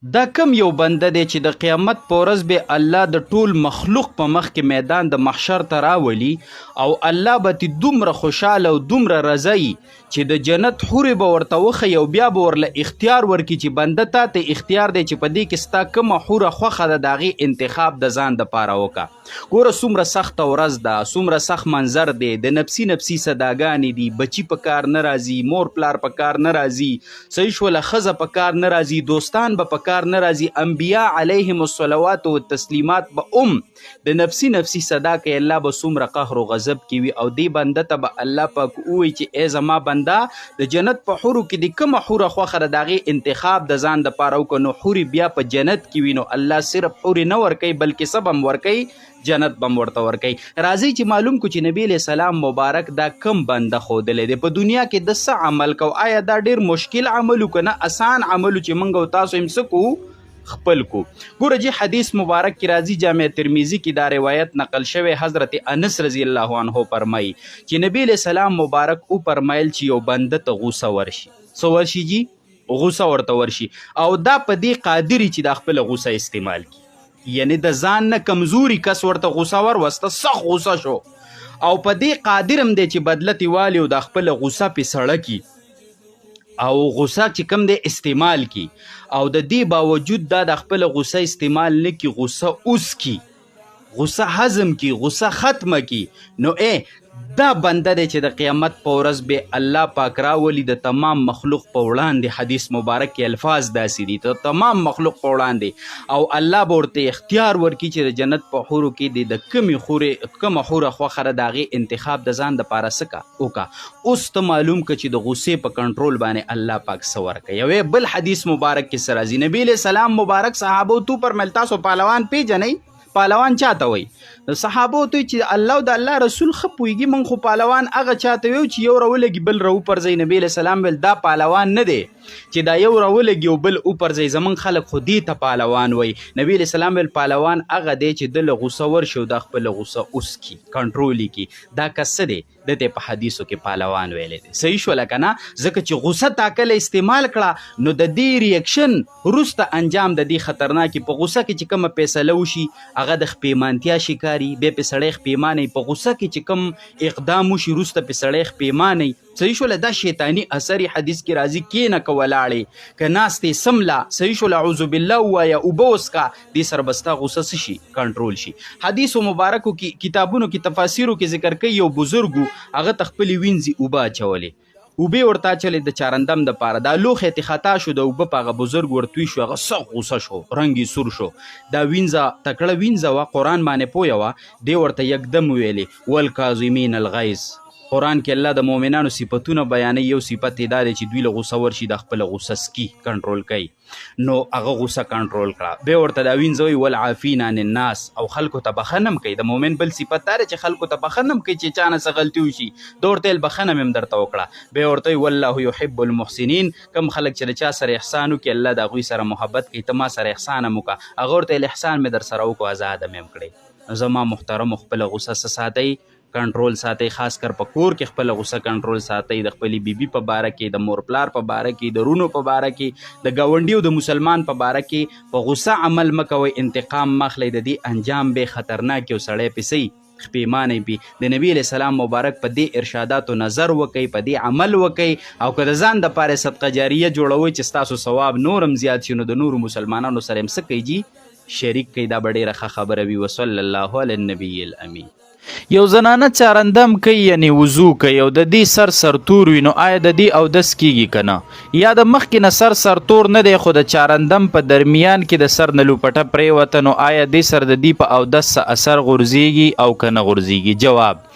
دا کم یو بنده دی چې د قیامت په ورځ به الله د ټول مخلوق په مخ کې میدان د محشر ته راولي او الله به تې دومره خوشحاله او دومره رضایي چې د جنت حورې به ورته وښیي او بیا به ورله اختیار ورکړي چې بنده تا ته اختیار دی چې په دې کې ستا کومه حوره خوښه ده د هغې انتخاب د ځان دپاره وکړه. ګوره څومره سخته ورځ ده، څومره سخت منظر دی، د نفسي صداګانې دي، بچي په کار نه راځي، مور پلار په کار نه راځي، صحیح شوله ښځه په کار نه راځي، دوستان به په کار نه راځي، انبیا علیهم الصلوات و تسلیمات به د نفسي صدا کوي، الله به څومره قهر و غضب کوي او دې بنده ته به الله پاک ووایي چې ای زما بنده د جنت په حورو کې د کومه حوره خوښه ده د هغې انتخاب د ځان دپاره وکړه. نو حورې بیا په جنت کې وي، نو الله صرف حورې نه ورکوي بلکې څه به هم ورکوي، جنت به هم ورته ورکوي. راځئ چې معلوم کړو چې نبی علیه السلام مبارک دا کم بنده ښودلی دی په دنیا کې د څه عمل کو. آیا دا ډېر مشکل عمل و که نه آسان عمل و چې موږ او تاسو هم څه کوو، خپل کو. ګوره جی حدیث مبارک کی راځي جامع ترمیزی کی دا روایت نقل شوی حضرت انس رضی الله عنه فرمایي چې نبی علیہ السلام مبارک او فرمایل چې یو بنده ته غوسه ورشي، څه ورشي جی؟ غوسه ورته ورشي او دا په دې قادری چې د خپل غوسه استعمال کی، یعنی د ځان نه کمزوري کس ورته غوسه وروسته سخت غوسه شو او په دې قادرم دی چې بدلتي والی او د خپل غوسه په سړه کی او غوسه چې کم دی استعمال کی او د دې باوجود دا د خپل غوسه استعمال نه کی، غوسه اوس کی، غوسه هضم کی، غوسه ختمه کی، نو دا بنده دی چې د قیامت په ورځ به الله پاک راولي د تمام مخلوق په وړاندې. حدیث مبارک کې الفاظ داسې دي د تمام مخلوق په وړاندې او الله به ورته اختیار ورکړي چې د جنت په حورو کې د کومه حوره خوښه ده د هغې انتخاب د ځان دپاره څه وکړه. اوس ته معلوم که چې د غوسې په کنټرول باندې الله پاک څه ورکوي. یو بل حدیث مبارک کې څه راځي، نبی علیه السلام مبارک صحابو تو فرمیل تاسو پهلوان پیژنئ؟ پهلوان چاته وایي؟ صحابو ته چې الله او د الله رسول ښه پوهېږي، موږ خو پهلوان هغه چاته ویو چې یو راولګي بل راوپرځوي. نبی علیه السلام ویل دا پهلوان نه دی چې دا یو راولګي او بل وپرځوي، زموږ خلک خو دې ته پهلوان وایي. نبی علیه السلام ویل پهلوان هغه دی چې ده له غوسه ورشي او دا خپله غوسه اوس کی کنټرول کړي، دا کس څه دی؟ د ته په حدیثو کې پهلوان ویلی دی. صحیح شوله که نه؟ ځکه چې غوسه تاکله استعمال کړه نو د دې ریاکشن وروسته انجام د دې خطرناکي. په غوسه کې چې کومه فیصله وشي هغه د خپېمانتیا شکاري، بیا پې سړی خپېمانی، په غوسه کې چې کوم اقدام وشي وروسته پې سړی خپېمانی. صحیح شوله؟ دا شیطاني اثر حدیث کې راځي. کینه که ولاړې که ناستې سمله، صحیح شوله؟ اعوذ بالله ووایه، اوبه وڅښه، دې سره به ستا غوسه څه شي؟ کنټرول شي. حدیثو مبارکو کې کتابونو کې تفاسیرو کې ذکر کوي یو بزرګو هغه ته خپلې وینځې اوبه اچولې، اوبې ورته اچولې د چارندم دپاره، دا لوښی تې خطا شو، د اوبه په هغه بزرګ ورتوی شو، هغه سخت غوسه شو، رنګ یې سور شو. دا وینځه تکړه وینځه وه، قرآن باندې پویه وه، دې ورته یکدم ویلې والکاظمین الغیظ. قرآن کې الله د مؤمنانو صفتونه بیانوي، یو صفت یې دا دی چې دوی له غوسه ورشي د خپله غوسه سکي کنټرول کوي، نو هغه غوسه کنټرول کړه. بیا ورته دا وینځه وایي والعافین عن الناس، او خلکو ته بخښنه هم کوي. د مؤمن بل صفت دا دی چې خلکو ته بخښنه هم کوي چې چا نه څه غلطي وشي، ده ورته ویل بخښنه مې هم درته وکړه. بیا ورته وایي والله یحب المحسنین، کوم خلک چې د چا سره احسان وکړي الله د هغوی سره محبت کوي، ته ما سره احسان هم وکړه. هغه ورته ویل احسان مې در سره وکړو، ازاده مې هم کړی. زما محترمو خپله غوسه څه ساتئ؟ کنټرول ساتئ، خاص کر په کور کې خپله غوسه کنټرول ساتئ، د خپلې بیبي په باره کې، د مور پلار په باره کې، د رونو په باره کې، د ګاونډي او د مسلمان په باره کې په غوسه عمل مه کوئ، انتقام مه اخلئ، د دې انجام به خطرناک او سړی پسې خپېمانی بي. د نبی علیه السلام مبارک په دې ارشاداتو نظر وکئ، په دې عمل وکئ، او که د ځان دپاره صدقه جاریه جوړوئ چې ستاسو ثواب نور هم زیات شي، نو د نورو مسلمانانو سره هم څه کوئ جي؟ شریک کوي. دا به ډېره ښه خبره وي. وصلی الله علی النبی الامین. یو زنانه چارندم کوي یعنی وضو کوي او د دې سر سرتور وي، نو آیا د دې اودس کیږي که نه؟ یا د مخکې نه سر سرتور نه دی خو د چارندم په درمیان کې د سر نه لوپټه پرېوته، نو آیا دې سر د دې په اودس څه اثر غورځېږي او که نه غورځېږي؟ جواب: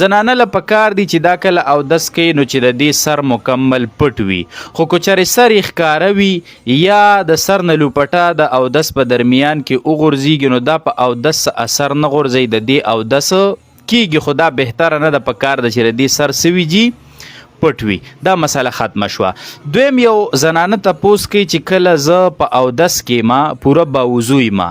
زنانه له پکار دي چې دا کله اودس کوي نو چې د دې سر مکمل پټ وي، خو که چېرې سر یې ښکاره وي یا د سر نه لوپټه د اودس په درمیان کې وغورځېږي، نو دا په اودس څه اثر نه غورځوي، د دې اودس کیږي، خو دا بهتره نه ده، پکار ده چې د دې سر څه وي جي؟ پټ وي. دا مسله ختمه شوه. دویم یو زنانه تپوس کوي چې کله زه په اودس کې ما پوره باوضو یم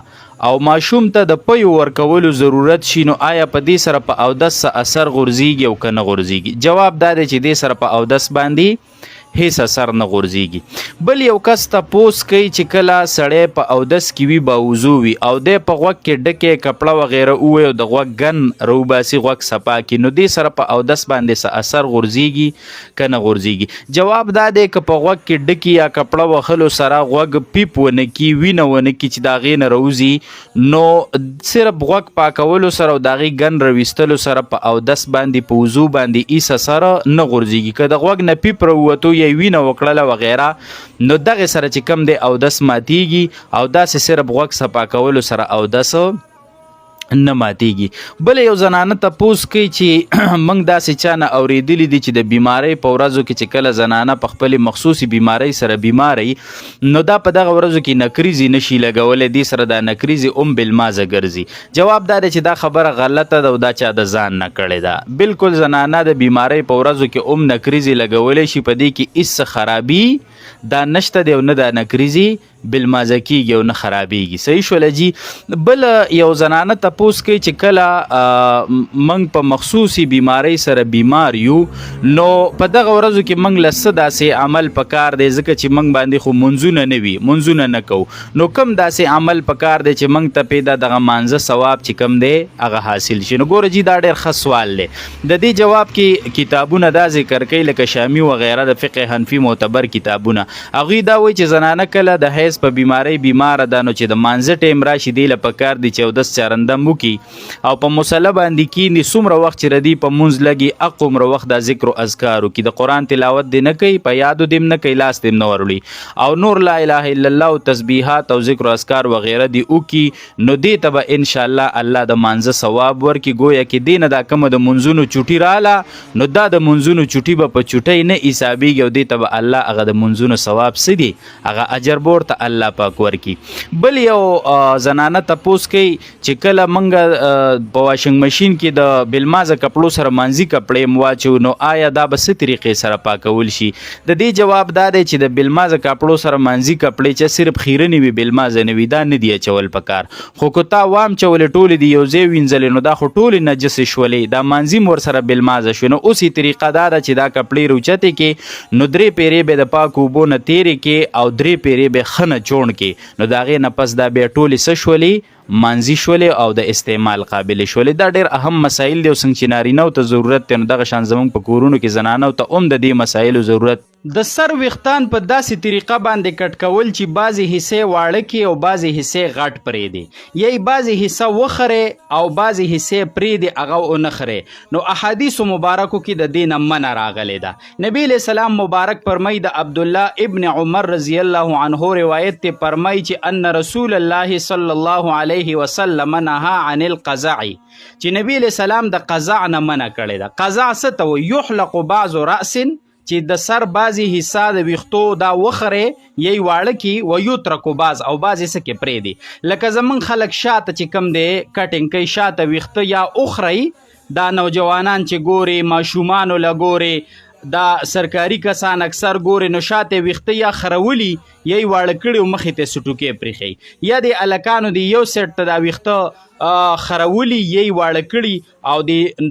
او ماشوم ته د پیو ورکولو ضرورت شي، نو آیا په دې سره په اودس څه اثر غورځېږي او که نه غورځېږي؟ جواب دا دی چې دې سره په اودس باندې هیڅ اثر نه غورځېږي. بل یو کس تپوس کوي چې کله سړی په اودس کې وي باوضو وي او دی په غوږ کې ډکې کپړه وغیره ووایي او د غوږ ګن راوباسي غوږ صفا کړي، نو دې سره په اودس باندې څه اثر غورځېږي که نه غورځېږي؟ جواب دا دی که په غوږ کې ډکې یا کپړه وهلو سره غوږ پیپ ونه کړي، وینه ونه کړي چې د هغې نه راوځي، نو صرف غوږ پاکولو سره او د هغې ګن راویستلو سره په اودس باندې په وضو باندې هېڅ اثر نه غورځېږي. که د غوږ نه پیپ راووتو یا وینه وکړله وغیره، نو دغې سره چې کم دی اودس ماتیږي او داسې صرف غوږ صفا کولو سره اودس نه ماتیږي. بل یو زنانه تپوس کوي چې موږ داسې چا نه اورېدلي دي چې د بیمارۍ په ورځو کې چې کله زنانه په خپلې مخصوصي بیمارۍ سره بیماری نو دا په دغه ورځو کې نکریزي نشي لګولی، دې سره دا نکریزي بالمازه ګرځي. جواب دا دی چې دا خبره غلطه ده او دا چا د ځان نه کړې ده. بالکل زنانه د بیمارۍ په ورځو کې نکریزي لګولی شي، په دې کې هېڅ خرابي دا نشته دی او نه دا نکریزي بالمازه کېږي او نه خرابېږي. صحیح شوله جي. بل یو زنانه تپوس کوي چې کله موږ په مخصوصي بیمارۍ سره بیمار یو، نو په دغه ورځو کې موږ له څه داسې عمل پکار دی، ځکه چې موږ باندې خو منځونه نه وي، منځونه نه کوو، نو کم داسې عمل پکار دی چې موږ ته پې دا دغه مانځه ثواب چې کم دی هغه حاصل شي؟ نو ګوره جي دا ډېر ښه سوال دی. د دې جواب کې کتابونه دا ذکر کوي لکه شامي وغیره د فقه حنفي معتبر کتابونه، هغوی دا وایي چې زنانه کله د حیض په بیماری بیماره ده، نو چې د مانځه ټیم راشي دی له پکار دی چې اودس چارندم وکړي او په مصله باندې کښېني، څومره وخت چې ردي په مونځ لګي هغومره وخت دا ذکر و اذکار وکړي، د قرآن تلاوت دې نه کوي، په یادو دې نه کوي، لاس دې نه وروړي او نور لا اله الا الله او تسبیحات او ذکر و اذکار وغیره دې وکړي، نو دې ته به انشاءالله الله د مانځه ثواب ورکړي. گویا کې دې نه دا کومه د منځونو چوټي راله، نو دا د منځونو چوټي به په چوټۍ نه حسابېږي او دې ته به الله هغه د منځونو ثواب څه دی هغه اجر به ورته الله پاک ورکي. بل یو زنانه تپوس کوي چې کله موږ په واشنګ ماشین کې د بلمازه کپړو سره مانځي کپړې مواچو، نو آیا دا به څه طریقې سره پاکول شي؟ د دې جواب دا دی چې د بلمازه کپړو سره مانځي کپړې چې صرف خیرنې وي بلمازه نه وي، دا نه دی اچول پکار. خو که تا وام چولې ټولې دي یو ځای وینځلې، نو دا خو ټولې نجسې شولې، دا مانځي م ورسره بلمازه شو. نو اوسې طریقه دا ده چې دا کپړې روچتې کې، نو 3 پیرې به د پاکو اوبو نه تېرې کې او 3 پیرې به ښه نه چوڼ کې، نو د هغې نه پس دا بیا ټولې څه شولې مانځي شولې او د استعمال قابل شولې. دا ډېر اهم مسایل دی او څنګه چې نارینهو ته ضرورت دی، نو دغه شان زموږ په کورونو کې زنانو ته هم د دې مسایلو ضرورت. د سر ویښتان په داسې طریقه باندې کټ کول چې بعضې حصې واړه کړي او بعضې حصې غټ پرېږدي، یا بعضې حصه وخرې او بعضې حصې پرېږدي هغه ونه خرې، نو احادیثو مبارکو کې د دې نه منع راغلی ده. نبی علیه السلام مبارک فرمایي، د عبدالله ابن عمر رضی الله عنه روایت ته فرمایي چې ان رسول الله صلی الله علیه وسلم نهى عن القزع، چې نبی علیه السلام د قزع نه منع کړی ده. قزع څه ته وایي؟ یحلق بعض رأس، چې د سر بعضې حصه د ویښتو دا وخرې یی واړه کي، و یترکو بعض او بعضې څه کې پرېږدي. لکه زمونږ خلک شاته چې کم دی کټینګ کوي، شاته ویښته یا اخرئ، دا نوجوانان چې ګوري، ماشومانو له ګوري، دا سرکاري کسان اکثر ګوري، نو شاته ویښته یا خرولي یی واړه کړي او مخې ته سټوکې پرېښي، یا د هلکانو د یو سیټ ته دا ویښته خرولي یی واړه کړي او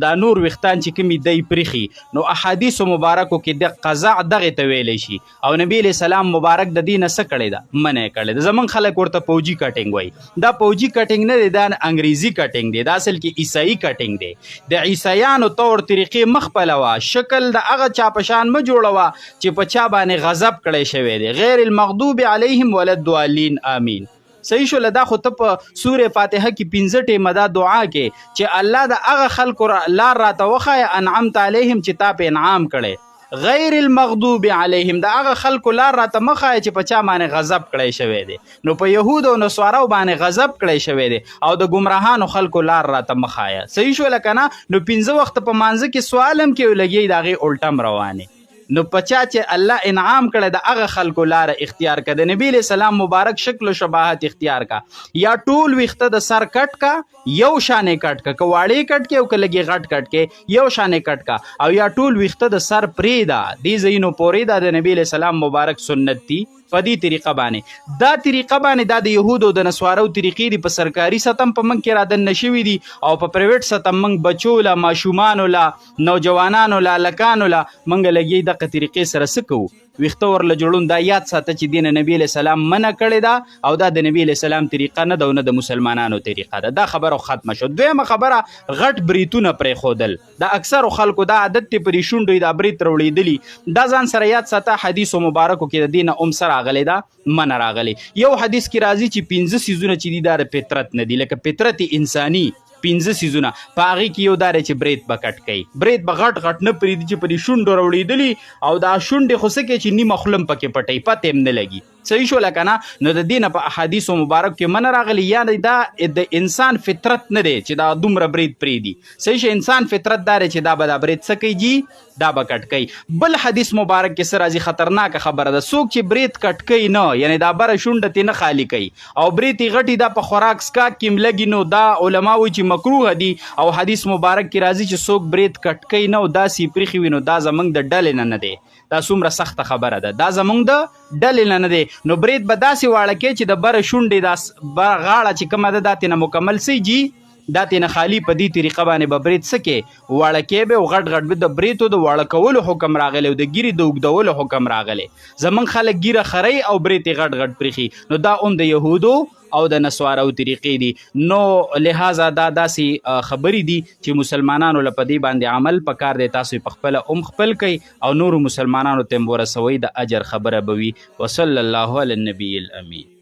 دا نور ویښتان چې کومي دی پرېښي. نو احادیثو مبارکو کې د قزع دغې ته ویلی شي او نبی علیه السلام مبارک د دې نه څه کړی ده؟ منع یې کړی ده. زمونږ خلک ورته فوجي کټینګ وایي، دا فوجي کټینګ نه دی، دا انګریزي کټینګ دی، دا اصل کې عیسائی کټینګ دی. د عیسایانو طور طریقې مخ پلوه، شکل د هغه چا په شان مه جوړوه چې په چا باندې غضب کړی شوی دی، غیر المغضوب علیهم ولا الضالین، آمین. صحیح شوله. دا خو ته په سورې فاتحه کې 15 ټیمه دا دعا کې چې الله د هغه خلکو لار راته وښایه انعمت علیهم چې تا په انعام کړی، غیر المغضوب علیهم د هغه خلکو لار راته مه ښایه چې په چا باندې غضب کړی شوی دی. نو په یهود او نصاراو باندې غضب کړی شوی دی او د ګمراهانو خلکو لار راته مه ښایه. صحیح شوله که نه؟ نو 15 وخت په مانځه کې سوال هم کې لګي د هغې الټم روانې، نو پچا چې الله انعام کړی د هغه خلکو لاره اختیار کړه، د نبی علیه السلام مبارک شکل و شباهت اختیار کا، یا ټول ویښته د سر کټ کا، یو شانې کټ کا، که واړې کټ کې او که لږې غټ کټ کې یو شانې کټ کا، او یا ټول ویښته د سر پرېږده، دې ځایونو پورې دا د نبی علیه السلام مبارک سنت دي. په دې طریقه باندې دا طریقه باندې دا د یهودو د نسوارو طریقې دي، په سرکاري سطح په موږ کې رادننه شوي دي او په پرایویټ سطح موږ بچو له، ماشومانو له، نوجوانانو له، هلکانو له موږ لګي دغه طریقې سره څه کوو؟ ویښته ورله جوړون دا یاد ساته چې دې نه نبي علیه السلام منع کړې ده او دا د نبي علیه السلام طریقه نه ده او نه د مسلمانانو طریقه ده. دا خبره ختمه شو. دویمه خبره غټ بریتونه پرېښودل. د اکثرو خلکو دا عادت دی په دې شونډو یې دا برید راوړېدلي. دا ځان سره یاد ساته حدیثو مبارکو کې د دې نه څه راغلی ده منع راغلی. یو حدیث کې راځي چې 15 څیزونه چې دي دا د فطرت نه دي لکه فطرت انساني 15 څیزونه په هغې کې یو دا دی چې برید به کټ کوي. برید به غټ غټ نه پرېږدي چې په دې شونډو راوړېدلي او دا شونډې خو څه کوي چې نیمه خوله هم پکې پټوي پته یې هم نه لګي. صحیح شوله که نه؟ نو د دې نه په احادیثو مبارک کې منع راغلی یعنې دا د انسان فطرت نه دی چې دا دومره برید پرېږدي. صحیح شه انسان فطرت دا دی چې دا به دا برید څه کوي جي دا به کټ کوي. بل حدیث مبارک کې څه راځي خطرناکه خبره ده. څوک چې برید کټ کوي نه یعنې دا بره شونډه ترې نه خالي کوي او برید یې غټي دا په خوراک څښاک کې هم لګي نو دا علما وایي چې مکروه دي او حدیث مبارک کې راځي چې څوک برید کټ کوي نه او داسې پرېښي وي نو دا زموږ د ډلې نه دی. دا څومره سخته خبره ده. دا زموږ د ډلې نه دی. نو برید به داسې واړه کوي چې د بره شونډې دا غاړه چې کومه ده دا ترېنه مکمل سي جي دا ترېنه خالي په دې طریقه باندې به برید څه کې واړه کوي به او غټ غټ به د بریتو د واړه کولو حکم راغلی او د ګیرې د اوږدولو حکم راغلی. زموږ خلک ګیره خرئ او برید یې غټ غټ پرېښي نو دا هم د یهودو او د نسوارو طریقې دي. نو لہذا دا داسې خبرې دي چې مسلمانانو له په دې باندې عمل پکار دی. تاسو په خپله خپل کوئ او نورو مسلمانانو ته هم ورسوئ د اجر خبره به وي. وصلی الله علی النبي الامین.